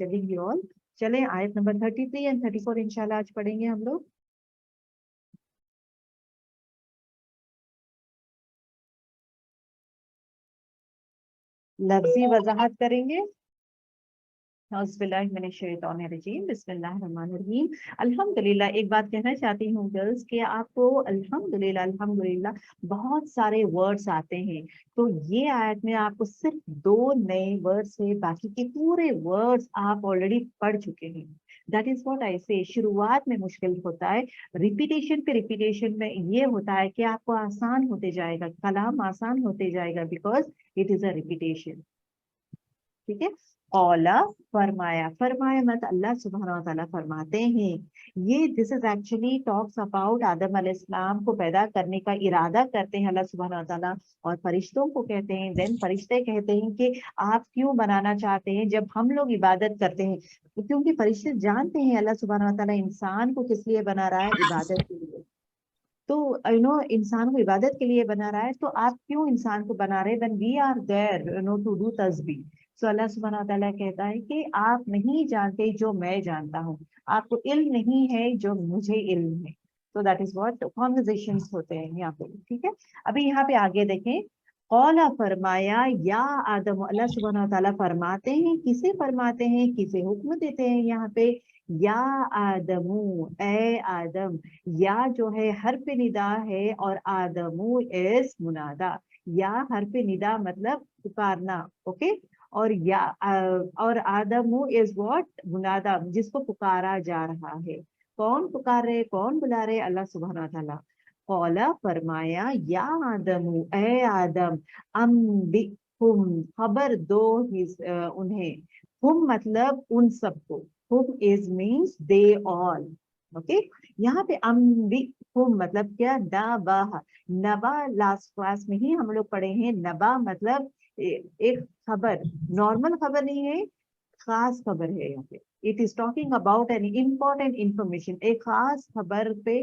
telling you all. चलें आयत number 33 and 34 इंशाल्लाह आज पढ़ेंगे हम लोग. लफ्जी वजाहत करेंगे. अल्हम्दुलिल्लाह. एक बात कहना चाहती हूँ गर्ल्स कि आपको अल्हम्दुलिल्लाह अल्हम्दुलिल्लाह बहुत सारे वर्ड्स आते हैं. तो ये आयत में आपको सिर्फ 2 नए वर्ड्स है, बाकी के पूरे वर्ड्स आप ऑलरेडी पढ़ चुके हैं. दैट इज व्हाट आई से. शुरुआत में मुश्किल होता है, रिपीटेशन पे रिपीटेशन में ये होता है कि आपको आसान होते जाएगा, कलाम आसान होते जाएगा, because it is a repetition. ठीक है. औला फरमाया. फरमाया मत अल्लाह सुब्हानहू व तआला फरमाते हैं. ये this is actually talks about Adam अलैहिस्सलाम को पैदा करने का इरादा करते हैं अल्लाह सुब्हानहू व तआला, और फरिश्तों को कहते हैं. देन फरिश्ते कहते हैं कि आप क्यों बनाना चाहते हैं जब हम लोग इबादत करते हैं. क्योंकि फरिश्ते जानते हैं अल्लाह सुब्हानहू व तआला इंसान को किस लिए बना रहा है, इबादत के लिए. तो इंसान को इबादत के लिए बना रहा है, तो आप क्यों इंसान को बना रहे हैं when we are there to do तस्बीह. सो अल्लाह सुब्हानहू व तआला कहता है कि आप नहीं जानते जो मैं जानता हूँ, आपको इल्म नहीं है जो मुझे इल्म है. तो दैट इज व्हाट कॉन्वर्सेशंस होते हैं यहाँ पे. ठीक है. अभी यहाँ पे आगे देखें. कौला फरमाया या आदम. अल्लाह सुब्हानहू व तआला फरमाते हैं. किसे फरमाते हैं, किसे हुक्म देते हैं यहाँ पे. या आदमू, ए आदम. या जो है हर्फ निदा है और आदमू इस मुनादा. या हर्फ निदा मतलब पुकारना. ओके. और या और आदमू इज व्हाट, मुनादा, जिसको पुकारा जा रहा है. कौन पुकार रहे, कौन बुला रहे, अल्लाह सुब्हानहू व तआला. कौला फरमाया या आदमू, ए आदम. अम्बिहुम, खबर दो उन्हें. हुम मतलब उन सबको. हुम is means they all. Okay. यहाँ पे अम्बिहुम मतलब क्या, नबा. नबा लास्ट क्लास में ही हम लोग पढ़े हैं. नबा मतलब एक खबर, नॉर्मल खबर नहीं है, खास खबर है. यहाँ पे it is talking about an important information. एक खास खबर पे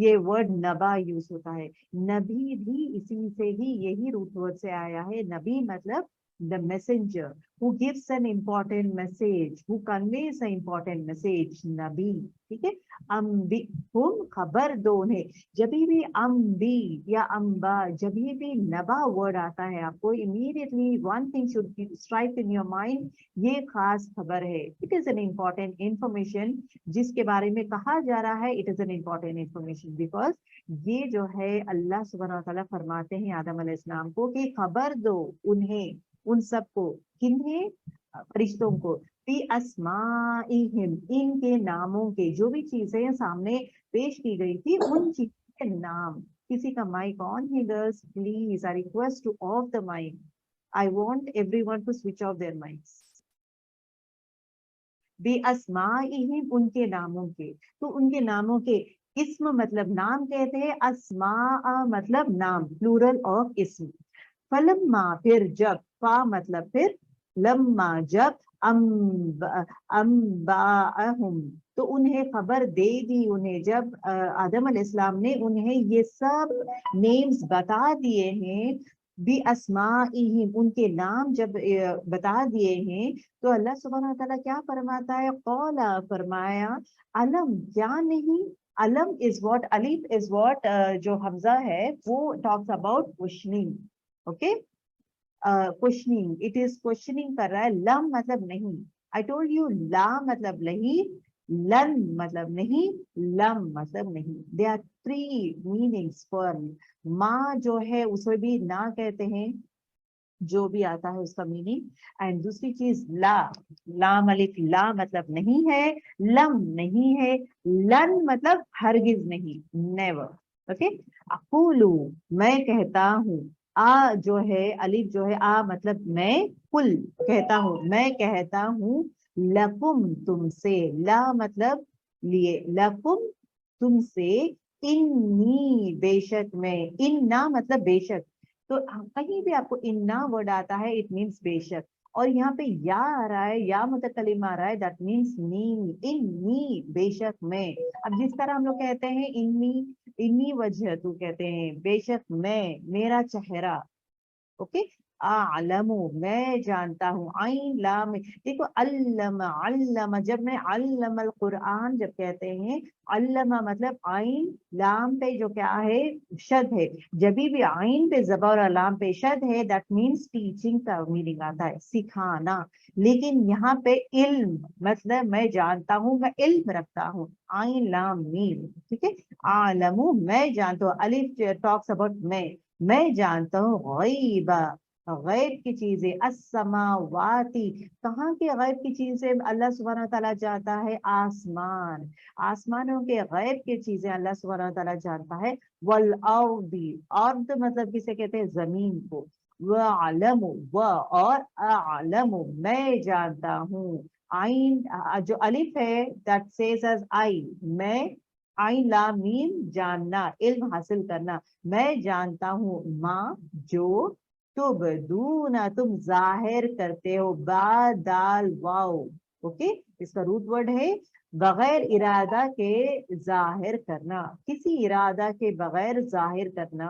ये वर्ड नबा यूज होता है. नबी भी इसी से ही, यही रूट वर्ड से आया है. नबी मतलब the messenger who gives an important message, who conveys an important message. नबी. ठीक है. अम्बी हुम, खबर दो उन्हें. जब भी अम्बी या अम्बा, जब भी नबा वर्ड आता है, आपको immediately one thing should strike in your mind, ये खास खबर है. It is an important information जिसके बारे में कहा जा रहा है. It is an important information because ये जो है अल्लाह सुब्हानहू व तआला फरमाते हैं आदम अलैहिस्सलाम को कि खबर दो उन्हें, उन सबको. किन्हें, फरिश्तों को. फी अस्माइहिम, इनके नामों के. जो भी चीजें सामने पेश की गई थी उन चीजों के नाम. किसी का माइक ऑन है girls, please I request to off the mic. I want everyone to switch off their mics. बे अस्माइहिम, उनके नामों के. तो उनके नामों के. इस्म मतलब नाम कहते हैं. अस्मा मतलब नाम, प्लूरल ऑफ इस्म. फलम्मा, फिर जब. फा मतलब फिर. लम्मा जब. अम्बाअहुम, तो उन्हें खबर दे दी. उन्हें जब आदम अलैहिस्सलाम ने उन्हें ये सब नेम्स बता दिए हैं. बी अस्माइहिम, उनके नाम जब बता दिए हैं, तो अल्लाह सुब्हानहू व तआला क्या फरमाता है. कौला फरमाया. अलम, क्या नहीं. अलम इज व्हाट, अलिफ इज व्हाट, जो हमजा है वो talks about questioning. Okay. Questioning, it is questioning कर रहा है. लम मतलब नहीं. आई टोल्ड यू, ला मतलब नहीं, लन मतलब नहीं, लम मतलब नहीं. They are 3 meanings for. माँ जो है उसे भी ना कहते हैं, जो भी आता है उसका मीनिंग. एंड दूसरी चीज ला. लाम अलिफ, ला मतलब नहीं है, लम नहीं है, लन मतलब हरगिज नहीं, नेवर. ओके. अकूलू, मैं कहता हूँ. आ जो है, अलिफ जो है, आ मतलब मैं. कुल, कहता हूँ, मैं कहता हूँ. लकुम, तुमसे. ला मतलब लिए, लकुम तुमसे. इन्नी, बेशक मैं. इन्ना मतलब बेशक. तो कहीं भी आपको इन्ना वर्ड आता है, इट मीन्स बेशक. और यहाँ पे या आ रहा है, या मुतकल्लिम आ रहा है, दैट मीन्स नी. इन्नी, बेशक मैं. अब जिस तरह हम लोग कहते हैं इन्नी, इन्नी वजह तू कहते हैं, बेशक मैं, मेरा चेहरा. ओके. अअलमु मैं जानता हूँ, आइन लाम देखो अल्लम अल्लम, जब मैं अल्लमल कुरान जब कहते हैं, अल्लमा मतलब आइन लाम पे जो क्या है शद है, जब भी आइन पे ज़बर और लाम पे शद है दैट मीन्स टीचिंग का मीनिंग आता है, सिखाना। लेकिन यहाँ पे इल्म मतलब मैं जानता हूँ, मैं इल्म रखता हूँ, आइन लाम मीम, ठीक है। आलमू मैं जानता हूँ, अलिफ टॉक्स अबाउट मैं जानता हूँ गैबा गैब की चीजें, अस्समावाती कहाँ के गैब की चीजें अल्लाह सुब्हानहू व तआला जानता है, आसमान, आसमानों के गैब की चीजें अल्लाह सुब्हानहू व तआला जानता है। वल अर्दी, अर्द मतलब किसे कहते हैं, जमीन को। व अलमु व और अलमु मैं जानता हूँ, आइन जो अलिफ है दैट सेज एज आई, मैं आइन ला मीम जानना, इल्म हासिल करना, मैं जानता हूँ माँ जो तुबदूना तुम जाहिर करते हो, बा दाल वाओ, ओके। इसका रूट वर्ड है बगैर इरादा के जाहिर करना, किसी इरादा के बगैर जाहिर करना,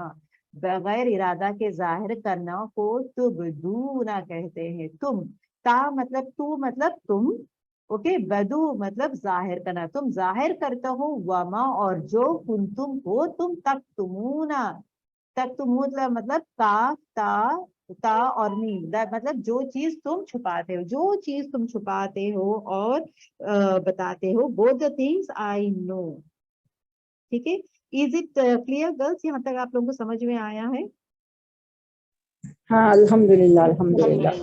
बगैर इरादा के जाहिर करना को तुबदूना कहते हैं। तुम ता मतलब तू मतलब तुम, ओके। बदू मतलब जाहिर करना, तुम जाहिर करते हो, वमा और जो कुंतुम हो तुम तक तुमूना, तक तुम मतलब ता और मीम मतलब जो चीज तुम छुपाते हो, जो चीज तुम छुपाते हो और बताते हो, both the things I know, ठीक है। इज इट क्लियर गर्ल्स, यहाँ तक आप लोगों को समझ में आया है? हाँ अल्हम्दुलिल्लाह अल्हम्दुलिल्लाह।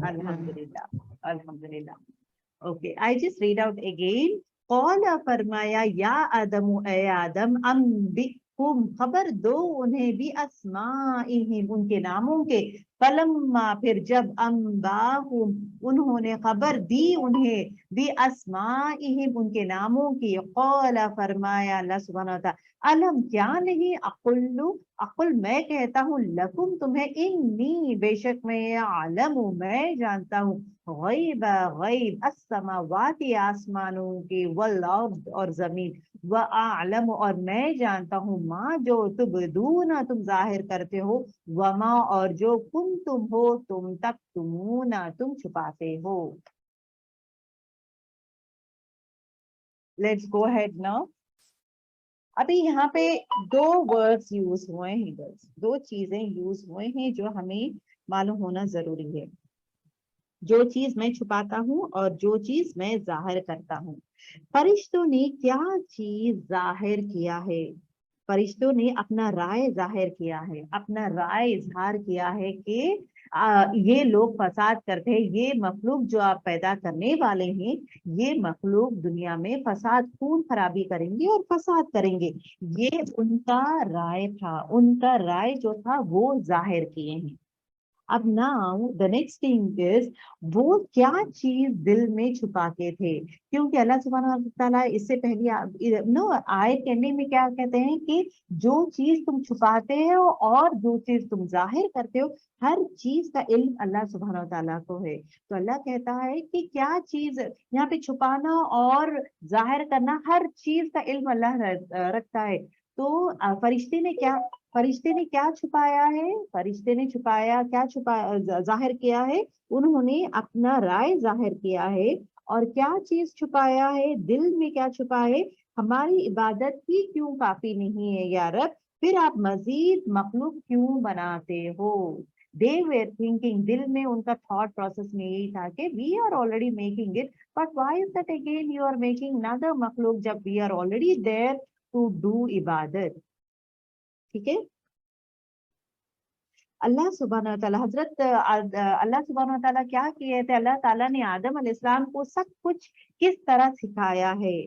अल्हम्दुलिल्लाह अल्हम्दुलिल्लाह। Okay, I just read out again. कौला फरमाया, या आदम ए आदम, अम्बिकुम खबर दो उन्हें, भी अस्माइहिम उनके नामों के, फलम्मा फिर जब, अम्बाहुम उन्होंने खबर दी उन्हें, भी अस्माइहिम उनके नामों की, कौला फरमाया अल्लाह सुब्हानहू व तआला, अलम क्या नहीं, अकुल्लु अकुल मैं कहता हूँ, लकुम तुम्हें, इन्नी बेशक मैं, आलम मैं जानता हूँ, गैब गैब, अस्समावाती आसमानों के, वल अर्द और जमीन, व आलम और मैं जानता हूँ, माँ जो तुबदूना तुम जाहिर करते हो, वमा और जो कुम तुम हो तुम तक तुमूना तुम छुपाते हो। Let's go head now. अभी यहाँ पे दो वर्ड्स यूज हुए हैं गर्ल्स, दो चीजें यूज हुए हैं जो हमें मालूम होना जरूरी है, जो चीज मैं छुपाता हूँ और जो चीज मैं जाहिर करता हूँ। फरिश्तों ने क्या चीज जाहिर किया है, फरिश्तों ने अपना राय जाहिर किया है, अपना राय इजहार किया है कि ये लोग फसाद करते हैं, ये मखलूक जो आप पैदा करने वाले हैं, ये मखलूक दुनिया में फसाद खून खराबी करेंगे और फसाद करेंगे। ये उनका राय था, उनका राय जो था वो जाहिर किए हैं। अब now the next thing is, वो क्या चीज दिल में छुपाते थे, क्योंकि अल्लाह सुब्हानहू व तआला इससे पहले नो आयत कहने में क्या कहते हैं कि जो चीज तुम छुपाते हो और जो चीज तुम जाहिर करते हो, हर चीज का इल्म अल्लाह सुब्हानहू व तआला को है। तो अल्लाह कहता है कि क्या चीज यहाँ पे छुपाना और जाहिर करना, हर चीज का इल्म अल्लाह रखता है। तो फरिश्ते ने क्या छुपाया है, फरिश्ते ने छुपाया क्या, जाहिर किया है, उन्होंने अपना राय जाहिर किया है। और क्या चीज छुपाया है, दिल में क्या छुपा है, हमारी इबादत ही क्यों काफी नहीं है या रब, फिर आप मजीद मखलूक क्यों बनाते हो। दे वेर थिंकिंग, दिल में उनका थॉट प्रोसेस में यही था कि we are already making it, but why is that again you are making another मखलूक, जब we are already there to do इबादत, ठीक है। अल्लाह सुब्हानहू व तआला अल्लाह सुब्हानहू व तआला क्या किए थे, अल्लाह ताला ने आदम अलैहिस्सलाम को सब कुछ किस तरह सिखाया है,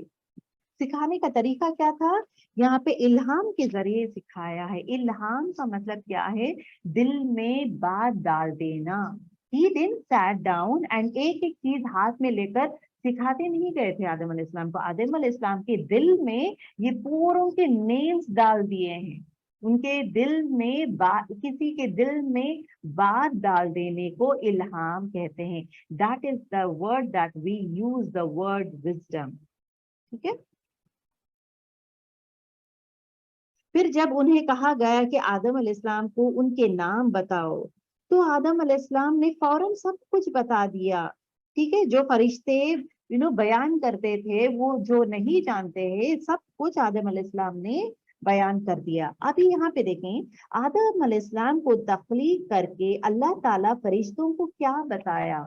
सिखाने का तरीका क्या था, यहाँ पे इल्हाम के जरिए सिखाया है। इल्हाम का मतलब क्या है, दिल में बात डाल देना। He didn't sat down and एक एक चीज हाथ में लेकर सिखाते नहीं गए थे आदम अलैहिस्सलाम को, आदम अलैहिस्सलाम के दिल में ये पूरों के नेम्स डाल दिए हैं, उनके दिल में किसी के दिल में बात डाल देने को इल्हाम कहते हैं। That is the word that we use the word wisdom, ठीक है। फिर जब उन्हें कहा गया कि आदम अलैहिस्सलाम को उनके नाम बताओ, تو آدم علیہ السلام نے فوراً سب کچھ بتا دیا. ٹھیک ہے, جو فرشتے بیان کرتے تھے وہ جو نہیں جانتے ہیں سب کچھ آدم علیہ السلام نے بیان کر دیا. ابھی یہاں پہ دیکھیں, آدم علیہ السلام کو تخلیق کر کے اللہ تعالیٰ فرشتوں کو کیا بتایا.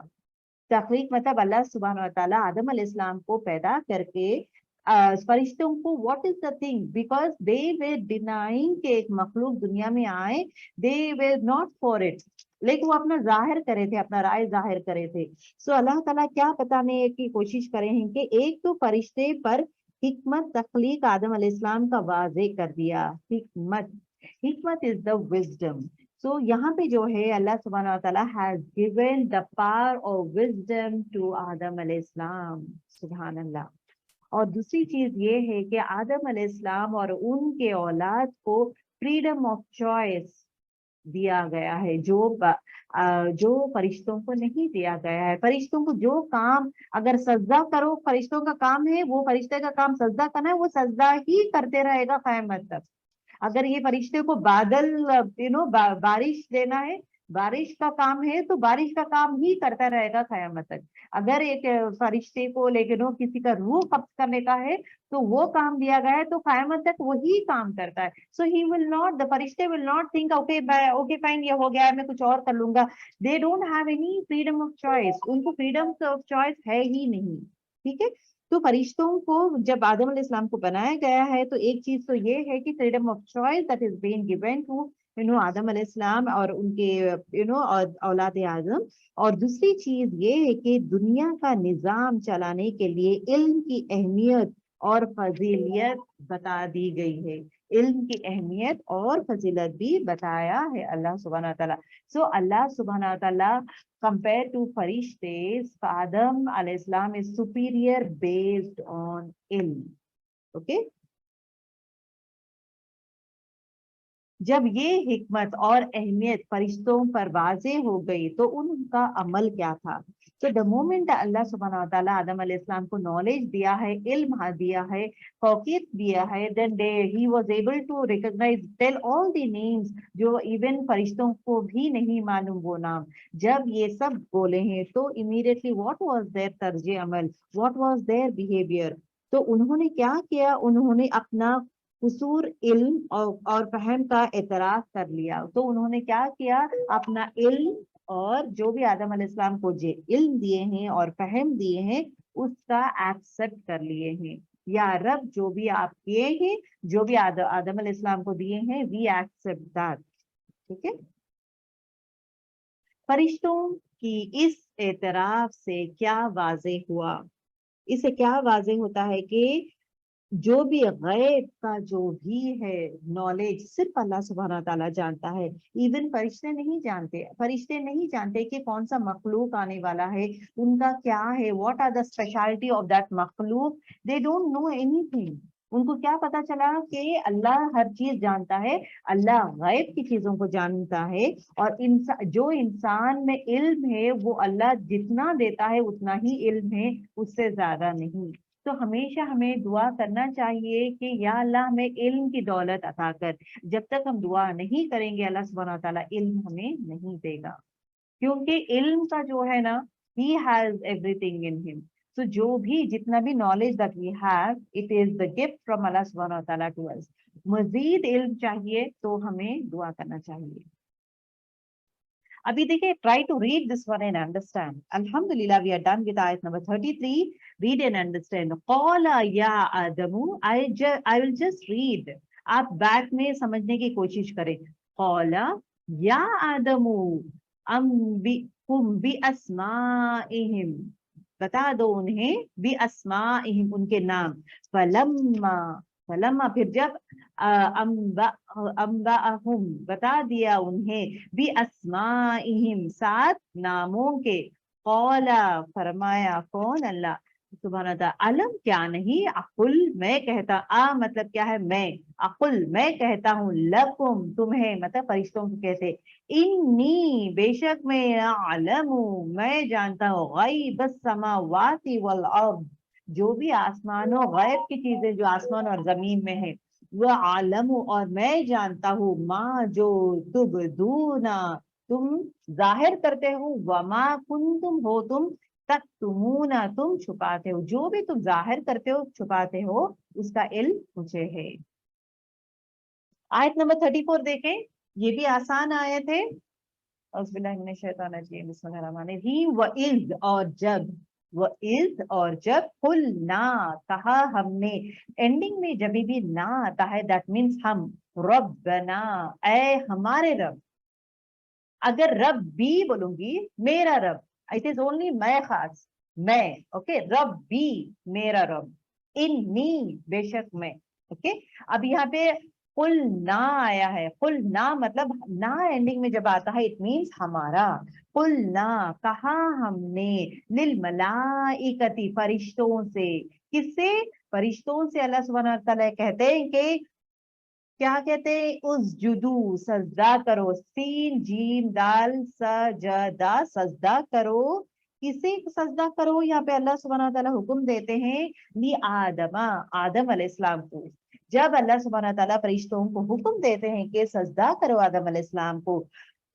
تخلیق مطلب اللہ سبحانہ و تعالیٰ آدم علیہ السلام کو پیدا کر کے فرشتوں کو what is the thing, because they were denying کہ ایک مخلوق دنیا میں آئے, they were not for it, لیکن وہ اپنا ظاہر کرے تھے, اپنا رائے ظاہر کرے تھے. سو اللہ تعالیٰ کیا بتانے کی کوشش کرے ہیں کہ ایک تو فرشتے پر حکمت تخلیق آدم علیہ السلام کا واضح کر دیا. حکمت is the wisdom. So یہاں پہ جو ہے اللہ سبحانہ وتعالیٰ has given the power of wisdom to آدم علیہ السلام. سبحان اللہ. اور دوسری چیز یہ ہے کہ آدم علیہ السلام اور ان کے اولاد کو فریڈم آف چوائس دیا گیا ہے, جو فرشتوں کو نہیں دیا گیا ہے. فرشتوں کو جو کام, اگر سجدہ کرو, فرشتوں کا کام ہے, وہ فرشتے کا کام سجدہ کرنا ہے, وہ سجدہ ہی کرتے رہے گا قیامت تک. اگر یہ فرشتے کو بادل بارش دینا ہے, بارش کا کام ہے, تو بارش کا کام ہی کرتا رہے گا قیامت تک. اگر ایک فرشتے کو لیکن کسی کا روح قبض کرنے کا ہے تو وہ کام دیا گیا ہے, تو قیامت تک وہی کام کرتا ہے. سو ہی ول ناٹ, the فرشتے will not think okay fine یہ ہو گیا ہے, میں کچھ اور کر لوں گا. They don't have any freedom of choice. ان کو freedom of choice ہے ہی نہیں. ٹھیک ہے, تو فرشتوں کو جب آدم علیہ السلام کو بنایا گیا ہے تو ایک چیز تو یہ ہے کہ freedom of choice that is being given to آدم علیہ السلام اور ان کے اولاد اعظم. اور دوسری چیز یہ ہے کہ دنیا کا نظام چلانے کے لیے علم کی اہمیت اور فضیلت بتا دی گئی ہے. علم کی اہمیت اور فضیلت بھی بتایا ہے اللہ سبحانہ تعالیٰ. سو اللہ سبحانہ تعالیٰ compared to فرشتے, آدم علیہ السلام is superior based on علم. اوکے, جب یہ حکمت اور اہمیت فرشتوں پر واضح ہو گئی تو ان کا عمل کیا تھا. تو the moment اللہ سبحانہ وتعالیٰ آدم علیہ السلام کو نالج دیا ہے, علم دیا ہے, فوقیت دیا ہے, then he was able to recognize, tell all the names جو even فرشتوں کو بھی نہیں معلوم وہ نام. جب یہ سب بولے ہیں تو immediately what was their طرز عمل, what was their behavior. تو انہوں نے کیا کیا, انہوں نے اپنا قصور علم اور فہم کا اعتراف کر لیا. تو انہوں نے کیا کیا, اپنا علم اور جو بھی آدم علیہ السلام کو جو علم دیے ہیں اور فہم دیے ہیں اس کا ایکسپٹ کر لیے ہیں. یا رب جو بھی آپ کیے ہیں, جو بھی آدم علیہ السلام کو دیے ہیں, we accept that. ٹھیک ہے, فرشتوں کی اس اعتراف سے کیا واضح ہوا, اس سے کیا واضح ہوتا ہے کہ جو بھی غیب کا جو بھی ہے نالج صرف اللہ سبحانہ تعالیٰ جانتا ہے. ایون فرشتے نہیں جانتے, فرشتے نہیں جانتے کہ کون سا مخلوق آنے والا ہے, ان کا کیا ہے, what are the specialty of that مخلوق. They don't know anything. ان کو کیا پتا چلا کہ اللہ ہر چیز جانتا ہے, اللہ غیب کی چیزوں کو جانتا ہے, اور جو انسان میں علم ہے وہ اللہ جتنا دیتا ہے اتنا ہی علم ہے, اس سے زیادہ نہیں. تو ہمیشہ ہمیں دعا کرنا چاہیے کہ یا اللہ ہمیں علم کی دولت عطا کر. جب تک ہم دعا نہیں کریں گے اللہ سبحانہ تعالیٰ علم ہمیں نہیں دے گا, کیونکہ علم کا جو ہے نا, he has everything in him. So جو بھی جتنا بھی knowledge that we have, it is the gift from Allah سبحانہ تعالیٰ to us. مزید علم چاہیے تو ہمیں دعا کرنا چاہیے. ابھی دیکھیں, try to read this one and understand. Alhamdulillah, we are done with ayat number 33. Read and understand. Qala ya Adamu, I will just read. آپ بیک میں سمجھنے کی کوشش کریں. Qala ya Adamu, bi asma'ihim, بتا دو انہیں بھی اسمائہم, ان کے نام. فلما پھر جب انبأہم بتا دیا انہیں بھی اسمائہم سات ناموں کے. قولا فرمایا, کون, اللہ سبحانہ تعالیٰ, علم کیا نہیں, اقل میں کہتا, مطلب کیا ہے, میں, اقل میں کہتا ہوں, لکم تمہیں, مطلب فرشتوں کو کہتے, انی بے شک میں, علم میں جانتا ہوں, غیب السماوات والارض جو بھی آسمان و غیب کی چیزیں جو آسمان اور زمین میں ہے, وہ عالم, اور میں جانتا ہوں, ماں جو تبدونا तुम जाहिर करते हो, वमा कुंतुम हो तुम तक्तुमूना, तुम छुपाते हो, जो भी तुम जाहिर करते हो छुपाते हो उसका इल्म मुझे है। आयत नंबर 34 देखें, ये भी आसान आयत है। बिस्मिल्लाहिर्रहमानिर्रहीम, और जब कुल ना कहा हमने, एंडिंग में जब भी ना आता है दैट मीन्स हम, रब्बना ऐ हमारे रब, अगर रब भी बोलूंगी मेरा रब, इट इज ओनली मैं खास, मैं, ओके, रब भी मेरा रब, इन्नी बेशक मैं, ओके। अब यहाँ पे कुल ना आया है, कुल ना मतलब ना एंडिंग में जब आता है इट मीन्स हमारा, कुल ना कहा हमने, लिल मलाइकती फरिश्तों से, किससे, फरिश्तों से। अल्लाह सुब्हानहू व तआला कहते हैं कि क्या कहते हैं, उस जुदू सजदा करो, सीन जीम दाल सजदा, सजदा करो, किसे सजदा करो, यहाँ पे अल्लाह सुब्हानहू व तआला हुक्म देते हैं ली आदमा, आदम अलैहिस्सलाम को। जब अल्लाह सुब्हानहू व तआला फरिश्तों को हुक्म देते हैं कि सजदा करो आदम अलैहिस्सलाम को,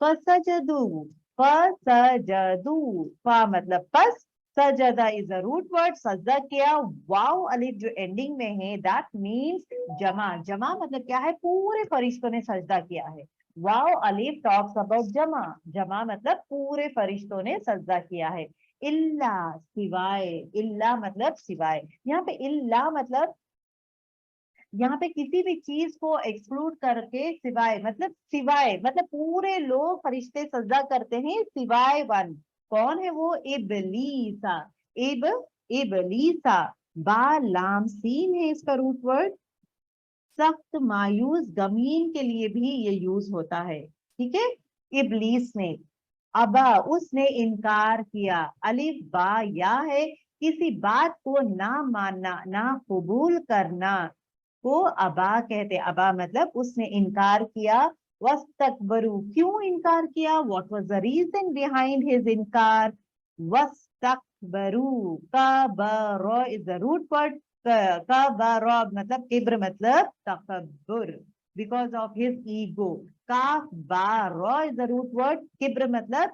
फसजदू, फसजदू, फा मतलब पस, सजदा इज अ रूट वर्ड, सजदा किया, वाव अलिफ जो एंडिंग में है दैट मीन्स जमा, जमा मतलब क्या है, पूरे फरिश्तों ने सजदा किया है। वाव अलिफ टॉक्स अबाउट जमा, जमा मतलब पूरे फरिश्तों ने सजदा किया है। इल्ला सिवाय, इल्ला मतलब सिवाय, यहाँ पे इल्ला मतलब यहाँ पे किसी भी चीज को एक्सक्लूड करके, सिवाय मतलब पूरे लोग फरिश्ते सजदा करते हैं सिवाय वन, कौन है वो, इबलीसा, इबलीसा, बा लाम सीन है इसका रूट वर्ड, सख्त मायूस गमीन के लिए भी ये यूज होता है, ठीक है। इबलीस ने, अबा उसने इनकार किया, अलिफ बा या है, किसी बात को ना मानना ना कबूल करना को अबा कहते, अबा मतलब उसने इनकार किया, वस्तकबरू, क्यों इनकार किया, what was the reason behind his इनकार, वस्तकबरू, कबर इज द रूट वर्ड, कबर मतलब किब्र मतलब तकब्बुर, बिकॉज ऑफ हिज ईगो, काफ बार इज द रूट वर्ड, किब्र मतलब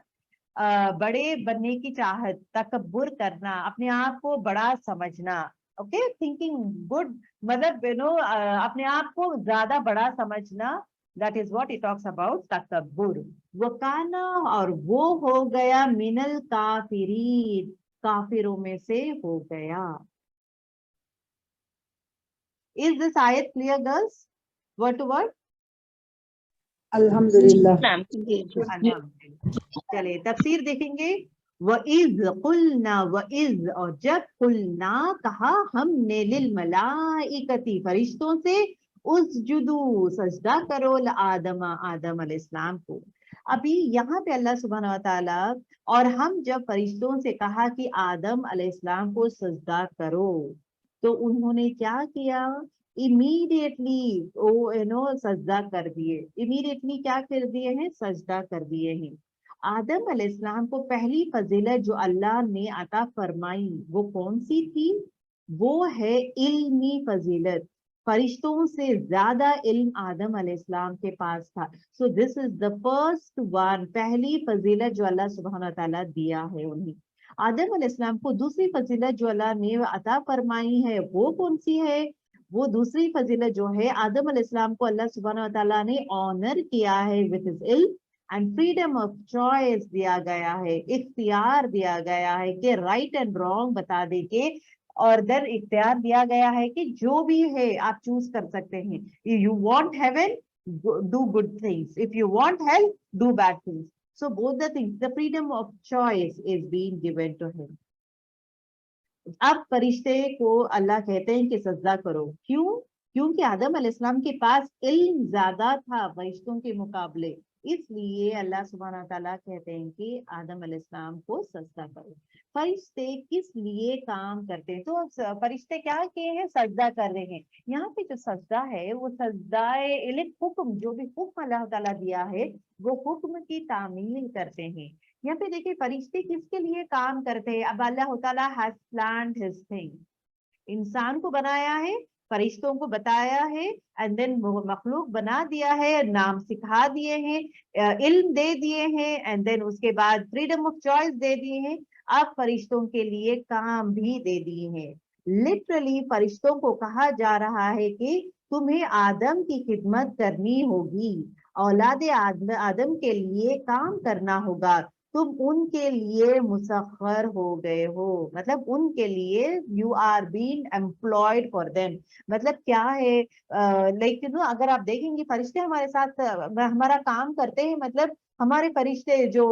बड़े बनने की चाहत, तकब्बुर करना, अपने आप को बड़ा समझना, ओके, थिंकिंग गुड, मतलब अपने आप को ज्यादा बड़ा समझना, that is what it talks about तकब्बुर। वकाना, और वो हो गया, मिनल काफिरीन, काफिरों में से हो गया। इज दिस आयत clear girls, word to word? अल्हम्दुलिल्लाह। चले तफसीर देखेंगे। वइज़ कुलना, वइज़ और जब कुलना कहा हमने, लिल मलाइकती फरिश्तों से, उसजुदू सजदा करो, आदम आदम अलैहिस्सलाम को। अभी यहाँ पे अल्लाह सुब्हानहू व तआला, और हम जब फरिश्तों से कहा कि आदम अलैहिस्सलाम को सजदा करो, तो उन्होंने क्या किया, इमीडिएटली सजदा कर दिए, इमीडिएटली क्या कर दिए हैं, सजदा कर दिए हैं। आदम अलैहिस्सलाम को पहली फजीलत जो अल्लाह ने अता फरमाई वो कौन सी थी, वो है इल्मी फजीलत, फरिश्तों से ज्यादा इल्म आदम अलैहिस्सलाम के पास था। So this is the first one, पहली फजीलत जो अल्लाह सुब्हानहू व तआला दिया है उन्हें। आदम अलैहिस्सलाम को दूसरी फजीलत जो अल्लाह ने अता फरमाई है वो कौन सी है, वो दूसरी फजीलत जो है, आदम अलैहिस्सलाम को अल्लाह सुब्हानहू व तआला ने ऑनर किया है विद हिज इल्म एंड फ्रीडम ऑफ चॉइस दिया गया है, इख्तियार दिया गया है कि राइट एंड रॉन्ग बता दे के, और दर इख्तियार दिया गया है कि जो भी है आप चूज कर सकते हैं, you want heaven do good things, if you want hell do bad things, so both the things, the freedom of choice is being given to him. अब फरिश्ते को अल्लाह कहते हैं कि सजदा करो, क्यों, क्योंकि आदम अलैहिस्सलाम के पास इल्म ज्यादा था फरिश्तों के मुकाबले, इसलिए अल्लाह सुब्हानहू व तआला कहते हैं कि आदम अलैहिस्सलाम को सजदा करो। फरिश्ते किस लिए काम करते हैं, तो फरिश्ते क्या किए हैं, सजदा कर रहे हैं। यहाँ पे जो सजदा है वो सजदाए इल्म, हुक्म, जो भी हुक्म अल्लाह ताला दिया है वो हुक्म की तामील करते हैं। यहाँ पे देखिए फरिश्ते किसके लिए काम करते हैं, अब अल्लाह ताला हैज प्लान्ड हिज थिंग, इंसान को बनाया है, फरिश्तों को बताया है, एंड देन मखलूक बना दिया है, नाम सिखा दिए हैं, इल्म दे दिए हैं, एंड देन उसके बाद फ्रीडम ऑफ चॉइस दे दिए हैं, अब फरिश्तों के लिए काम भी दे दिए हैं। लिटरली फरिश्तों को कहा जा रहा है कि तुम्हें आदम की खिदमत करनी होगी, औलाद आदम के लिए काम करना होगा, तुम उनके लिए मुसख्खर हो गए हो, मतलब उनके लिए you are being employed for them. मतलब क्या है, लाइक अगर आप देखेंगे फरिश्ते हमारे साथ हमारा काम करते हैं, मतलब हमारे फरिश्ते जो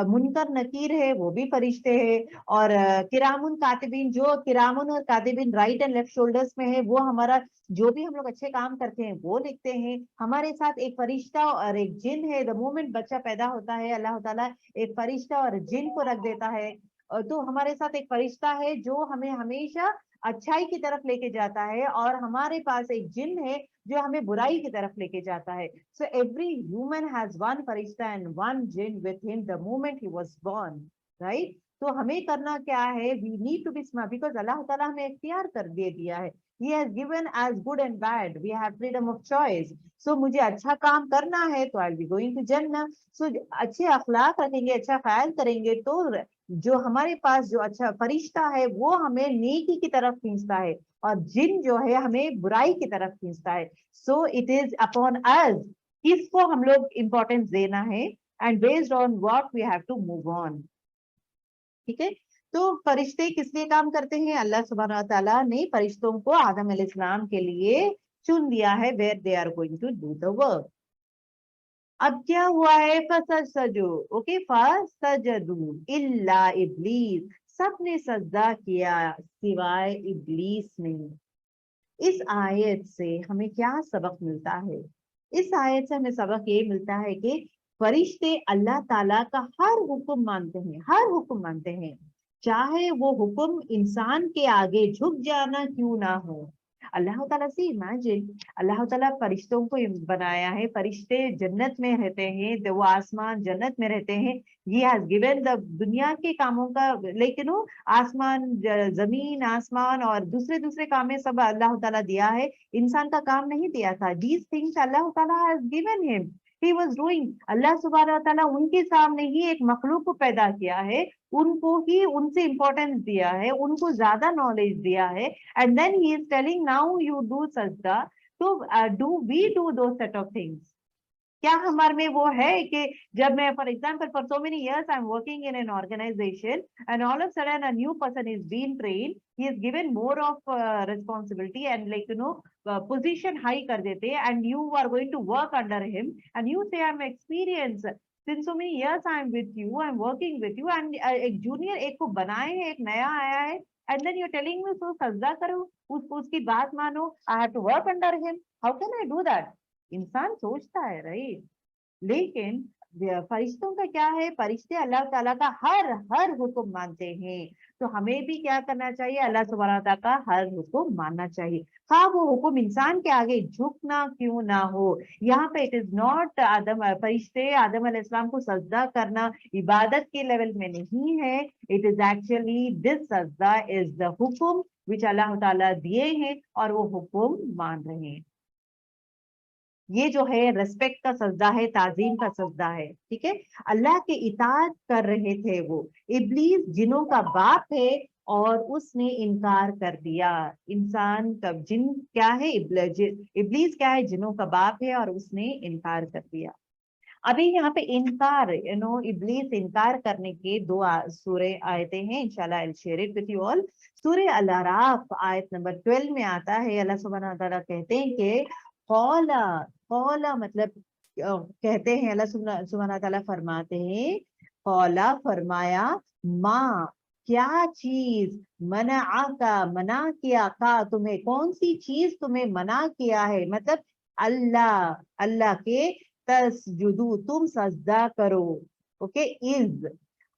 मुनकर नकीर है वो भी फरिश्ते हैं, और किरामुन कातिबिन, जो किरामुन और कातिबिन राइट एंड लेफ्ट शोल्डर्स में है, वो हमारा जो भी हम लोग अच्छे काम करते हैं वो लिखते हैं। हमारे साथ एक फरिश्ता और एक जिन है, द मोमेंट बच्चा पैदा होता है अल्लाह ताला एक फरिश्ता और जिन को रख देता है, तो हमारे साथ एक फरिश्ता है जो हमें हमेशा अच्छाई की तरफ लेके जाता है, और हमारे पास एक जिन है जो हमें बुराई की तरफ लेके जाता है। So every human has one farishta and one jinn with him the moment he was born, right? तो हमें करना क्या है, we need to be smart because अल्लाह ताला हमें इख्तियार कर दे दिया है, He has given as good and bad, we have freedom of choice. So मुझे अच्छा काम करना है तो I'll be going to Jannah. So अच्छे अखलाक रखेंगे, अच्छा ख्याल करेंगे, तो जो हमारे पास जो अच्छा फरिश्ता है वो हमें नेकी की तरफ खींचता है, और जिन जो है हमें बुराई की तरफ खींचता है। So it is upon us, किसको हम लोग इंपॉर्टेंस देना है, and based on what we have to move on. ठीक है, तो फरिश्ते किस लिए काम करते हैं, अल्लाह सुब्हानहू व तआला ने फरिश्तों को आदम अलैहिस्सलाम के लिए चुन दिया है, where they are going to do the work. अब क्या हुआ है, फसजदू, ओके, फसजदू इल्ला इब्लीस, सबने सजदा किया सिवाय इब्लीस ने। इस आयत से हमें क्या सबक मिलता है, इस आयत से हमें सबक ये मिलता है कि फरिश्ते अल्लाह ताला का हर हुक्म मानते हैं, हर हुक्म मानते हैं, चाहे वो हुक्म इंसान के आगे झुक जाना क्यों ना हो। अल्लाह ताला से इमेजिन, अल्लाह ताला फरिश्तों को बनाया है, फरिश्ते जन्नत में रहते हैं, वो आसमान जन्नत में रहते हैं, ये हैज गिवन द दुनिया के कामों का, लेकिन वो आसमान जमीन आसमान और दूसरे दूसरे काम में सब अल्लाह ताला दिया है, इंसान का काम नहीं दिया था। दीज थिंग्स अल्लाह ताला has given him, he was doing। अल्लाह सुब्हानहू व तआला उनके सामने ही एक मखलूक को पैदा किया है, उनको ही उनसे इंपॉर्टेंस दिया है, उनको ज्यादा नॉलेज दिया है, and then he is telling now you do सजदा। तो डू वी डू दो सेट ऑफ थिंग्स? क्या हमारे में वो है कि जब मैं for example for so many years I am working in an organization and all of sudden a new person is been train, he is given more of responsibility and like position high कर देते हैं, and you are going to work under him and you से I am experience since so many years I am with you, I am working with you, and एक junior एक को बनाए हैं, एक नया आया है, and then you're telling me so सजदा करो, उसकी बात मानो, I have to work under him, how can I do that? इंसान सोचता है, राइट? लेकिन फरिश्तों का क्या है, फरिश्ते अल्लाह ताला का हर हर हुक्म मानते हैं, तो हमें भी क्या करना चाहिए, अल्लाह सुब्हानहू व तआला का हर हुक्म मानना चाहिए, हाँ वो हुक्म इंसान के आगे झुकना क्यों ना हो। यहाँ पे इट इज नॉट आदम, फरिश्ते आदम अलैहिस्सलाम को सजदा करना इबादत के लेवल में नहीं है, इट इज एक्चुअली दिस सजदा इज द हुक्म विच अल्लाह ताला दिए हैं और वो हुक्म मान रहे हैं। ये जो है रेस्पेक्ट का सजदा है, ताजीम का सजदा है, ठीक है। अल्लाह के इताअत कर रहे थे वो, इब्लीस जिनों का बाप है और उसने इनकार कर दिया। इंसान का जिन क्या है, इब्लीस क्या है, जिनों का बाप है और उसने इनकार कर दिया। अभी यहाँ पे इनकार, इब्लीस इनकार करने के दो सूरे आयतें हैं, इंशाल्लाह I will share it with you all. सूरे अल अराफ आयत नंबर 12 में आता है, अल्लाह सुब्हानहू व तआला कहते हैं कि कौला, कौला मतलब कहते हैं, अल्लाह सुब्हानहू व तआला फरमाते हैं, कौला फरमाया, माँ क्या चीज, मना का मना किया, का तुम्हें कौन सी चीज तुम्हें मना किया है, मतलब अल्लाह, अल्लाह के तसजुदू तुम सजदा करो, ओके, इज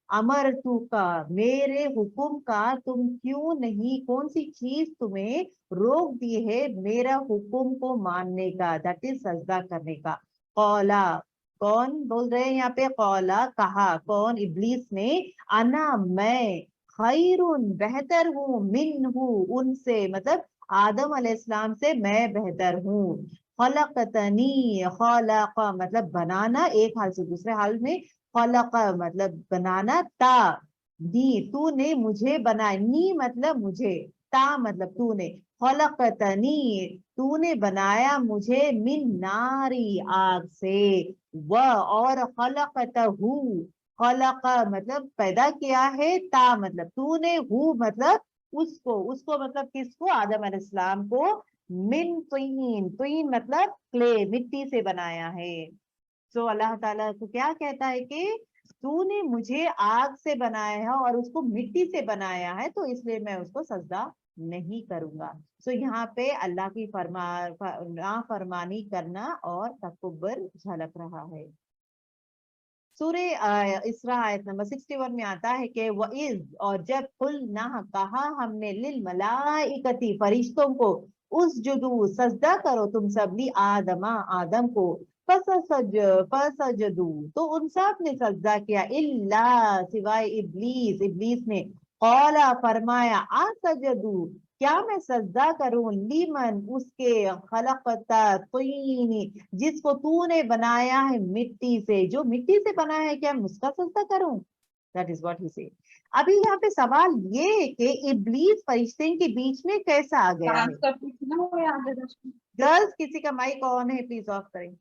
अमर तू का मेरे हुक्म का तुम क्यों नहीं, कौन सी चीज तुम्हें रोक दी है मेरा हुक्म को मानने का, दैट इज सजदा करने का। कौला, कौन बोल रहे हैं यहाँ पे, कौला कहा, कौन, इब्लीस ने, अना मैं, खैरुन बेहतर हूँ, मिन्हु उनसे, मतलब आदम अलैहिस्सलाम से मैं बेहतर हूँ। खलकतनी, खलक मतलब बनाना एक हाल से दूसरे हाल में, खलक मतलब बनाना, ता नी तूने मुझे बनाया, नी मतलब मुझे, ता मतलब तूने, खलकतनी तूने बनाया मुझे, मिन नारी आग से, व और खलकतहू, खलक मतलब पैदा किया है, ता मतलब तूने, हु मतलब उसको, उसको मतलब किसको, आदम अलैहिस्सलाम को, मिन तीन, तीन मतलब क्ले, मिट्टी से बनाया है। सो अल्लाह ताला को क्या कहता है कि तूने मुझे आग से बनाया है और उसको मिट्टी से बनाया है, तो इसलिए मैं उसको सजदा नहीं करूंगा। सो यहाँ पे अल्लाह की नाफरमानी करना और तकब्बुर झलक रहा है। सूरे इसरा आयत नंबर 61 में आता है कि वो इज, और जब कुल ना कहा हमने, लिल मलाइकती फरिश्तों को, उस जुदू सजदा करो तुम सब, ली आदमा आदम को, फसजदू तो उन सब ने सजदा किया, इल्ला सिवाय इब्लीस, इब्लीस ने, कौला फरमाया, आ सजदू क्या मैं सजदा करूं, लीमन उसके, खलकता तीनी जिसको तूने बनाया है मिट्टी से, जो मिट्टी से बनाया है, क्या मैं उसका सजदा करूं? That is what he said. अभी यहाँ पे सवाल ये है कि इब्लीस फरिश्ते के बीच में कैसा आ गया है? गर्ल्स किसी का माइक ऑन है, प्लीज ऑफ करें।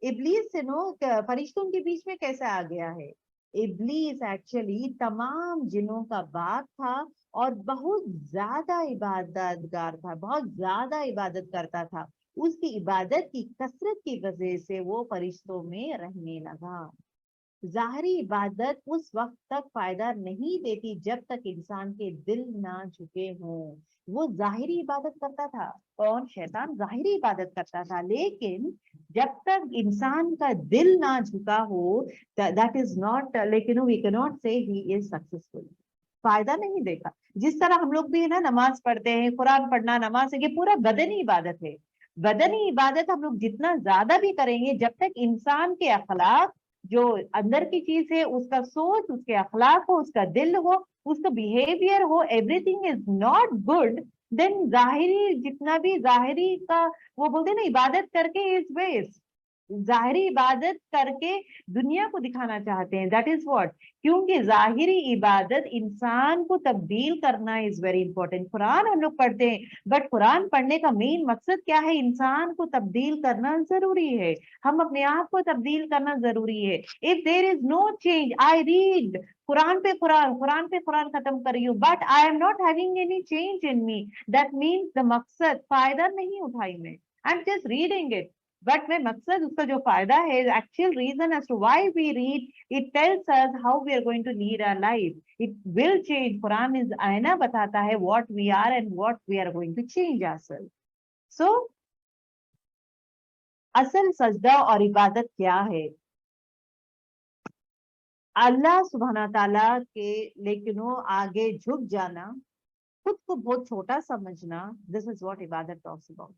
इब्लीस से नो फरिश्तों के बीच में कैसे आ गया है? इब्लीस एक्चुअली तमाम जिनों का बाप था और बहुत ज्यादा इबादतगार था, बहुत ज्यादा इबादत करता था। उसकी इबादत की कसरत की वजह से वो फरिश्तों में रहने लगा। जाहिरी इबादत उस वक्त तक फायदा नहीं देती जब तक इंसान के दिल ना झुके हों। वो जाहिरी इबादत करता था, कौन? शैतान जाहिरी इबादत करता था, लेकिन जब तक इंसान का दिल ना झुका हो, दैट इज नॉट, लेकिन वी कैन नॉट से ही इज सक्सेसफुल। फायदा नहीं देगा। जिस तरह हम लोग भी है ना नमाज पढ़ते हैं, कुरान पढ़ना नमाज है, ये पूरा बदनी इबादत है। बदनी इबादत हम लोग जितना ज्यादा भी करेंगे, जब तक इंसान के अखलाक, जो अंदर की चीज है, उसका सोच, उसके अखलाक हो, उसका दिल हो, उसका बिहेवियर हो, everything is not good, then जाहिरी जितना भी जाहिरी का वो बोलते हैं ना, इबादत करके इज वेस्ट। जाहिरी इबादत करके दुनिया को दिखाना चाहते हैं, दैट इज व्हाट। क्योंकि जाहिरी इबादत इंसान को तब्दील करना इज वेरी इंपॉर्टेंट। कुरान हम लोग पढ़ते हैं, बट कुरान पढ़ने का मेन मकसद क्या है? इंसान को तब्दील करना जरूरी है, हम अपने आप को तब्दील करना जरूरी है। If there is no change, I read Quran पे कुरान, कुरान पे कुरान खत्म कर रही हूँ, but I am not having any change in me, that means the मकसद फायदा नहीं उठाई मैं, I am just reading it, but मैं मकसद उसका जो फायदा है, actual reason as to why we read, it tells us how we are going to lead our life. It will change. Quran is आईना बताता है what we are and what we are going to change ourselves. So असल सजदा और इबादत क्या है? अल्लाह सुब्हाना ताला के लेकिन वो आगे झुक जाना, खुद को बहुत छोटा समझना, दिस इज व्हाट इबादत टॉक्स अबाउट।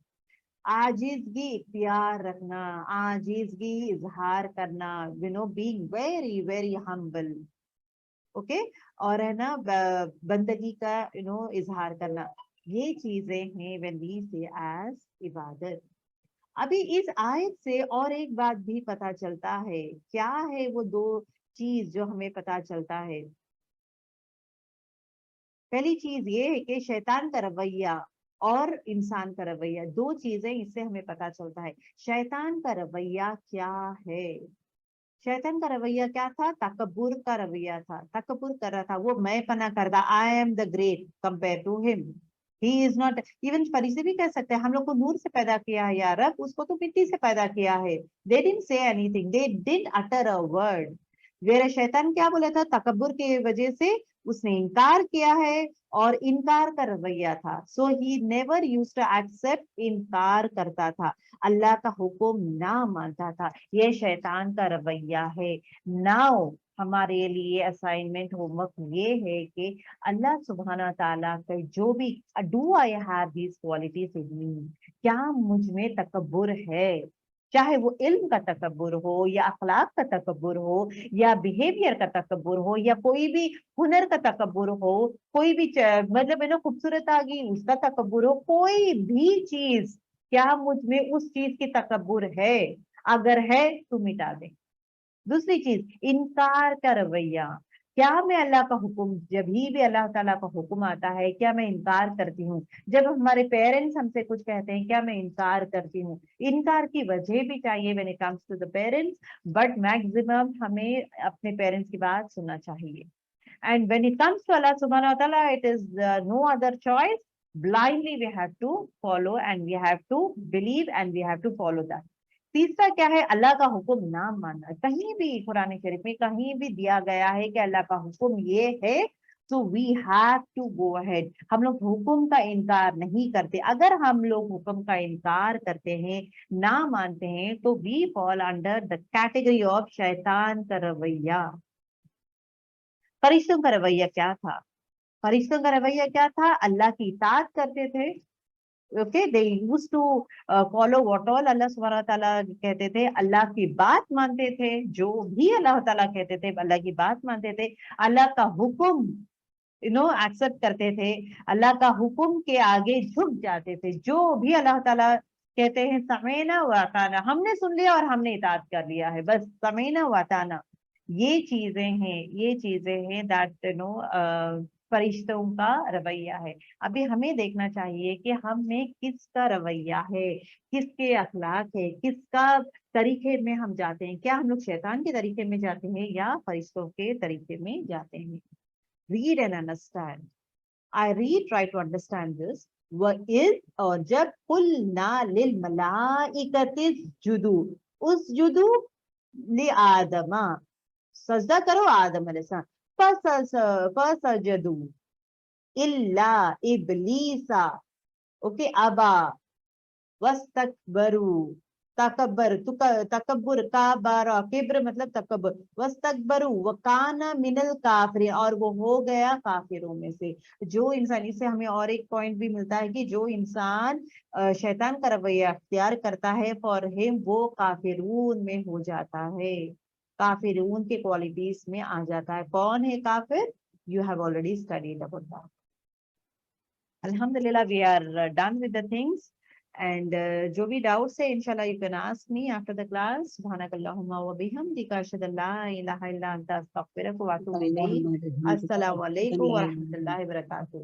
आजीजगी इख्तियार रखना, आजीजगी इजहार करना, being very very humble, okay, और है ना बंदगी का इजहार करना, ये चीजें हैं व्हेन वी से एज इबादत। अभी इस आयत से और एक बात भी पता चलता है, क्या है वो दो चीज जो हमें पता चलता है? पहली चीज ये है कि शैतान का रवैया और इंसान का रवैया, दो चीजें इससे हमें पता चलता है। शैतान का रवैया क्या है? शैतान का रवैया क्या था? तकब्बुर का रवैया था, तकब्बुर कर रहा था, वो मैं पना करता, I am the great compare to him, he is not. Even फरीसी भी कह सकते हैं, हम लोग को नूर से पैदा किया है या रब, उसको तो मिट्टी से पैदा किया है। They didn't say anything, they didn't utter a word. मेरा शैतान क्या बोला था? तकब्बुर की वजह से उसने इनकार किया है, और इनकार का रवैया था, so he never used to accept, इनकार करता था, अल्लाह का हुक्म ना मानता था। ये शैतान का रवैया है। नाउ हमारे लिए असाइनमेंट होमवर्क ये है कि अल्लाह सुब्हाना ताला का जो भी, do I have these qualities in me, क्या मुझ में तकब्बुर है? चाहे वो इल्म का तकब्बुर हो या अखलाक का तकब्बुर हो या बिहेवियर का तकब्बुर हो या कोई भी हुनर का तकब्बुर हो, कोई भी मतलब खूबसूरत आ गई उसका तकब्बुर हो, कोई भी चीज, क्या मुझ में उस चीज की तकब्बुर है? अगर है तो मिटा दे। दूसरी चीज, इनकार का रवैया। क्या मैं अल्लाह का हुक्म, जब भी अल्लाह ताला का हुक्म आता है, क्या मैं इनकार करती हूँ? जब हमारे पेरेंट्स हमसे कुछ कहते हैं, क्या मैं इनकार करती हूँ? इनकार की वजह भी चाहिए when it comes to the parents, but maximum हमें अपने पेरेंट्स की बात सुनना चाहिए। And when it comes to Allah subhanahu wa ta'ala, it is no other choice. Blindly we have to follow and we have to believe and we have to follow that. तीसरा क्या है? अल्लाह का हुक्म ना मानना। कहीं भी कुरान शरीफ में कहीं भी दिया गया है कि अल्लाह का हुक्म ये है, तो we have to go ahead. हम लोग हुक्म का इनकार नहीं करते। अगर हम लोग हुक्म का इनकार करते हैं, ना मानते हैं, तो we fall under the category of शैतान का रवैया। फरिश्तों का रवैया क्या था? फरिश्तों का रवैया क्या था? अल्लाह की इताअत करते थे। Okay, they used to follow what all Allah सुब्हानहू तआला कहते थे, अल्लाह की बात मानते थे, जो भी अल्लाह ताला कहते थे अल्लाह की बात मानते थे, अल्लाह का हुक्म एक्सेप्ट करते थे, अल्लाह का हुक्म के आगे झुक जाते थे। जो भी अल्लाह ताला कहते हैं, समीना व अताना, हमने सुन लिया और हमने इताअत कर लिया है, बस समीना व अताना। ये चीजें हैं दैट फरिश्तों का रवैया है। अभी हमें देखना चाहिए कि हम में किसका रवैया है, किसके अखलाक है, किसका तरीके में हम जाते हैं। क्या हम लोग शैतान के तरीके में जाते हैं या फरिश्तों के तरीके में जाते हैं? Read and understand. I read, try to understand this. वइज़, और जब कुलना लिल मलाइकति जुदू, उस जुदू ले आदमा, सजदा करो आदम अलैहिस्सलाम, फसजदू इल्ला इब्लीसा, ओके, अबा वस्तकबरू, तकब्बुर का बारा, किब्र मतलब तकब्बुर, वस्तकबरू वकाना मिनल काफिर, और वो हो गया काफिरों में से। जो इंसान, इससे हमें और एक पॉइंट भी मिलता है कि जो इंसान शैतान का रवैया अख्तियार करता है, फॉर हिम वो काफिरून में हो जाता है, काफिरून के क्वालिटीज में आ जाता है। कौन है काफिर? You have already studied about that. Alhamdulillah, we are done with the things, and जो भी doubts है, inshallah you can ask me after the class. Subhanakallahumma wa bihamdika, ashhadu an la ilaha illa anta, astaghfiruka wa atubu ilayk. Assalamu alaikum wa rahmatullahi wa barakatuh.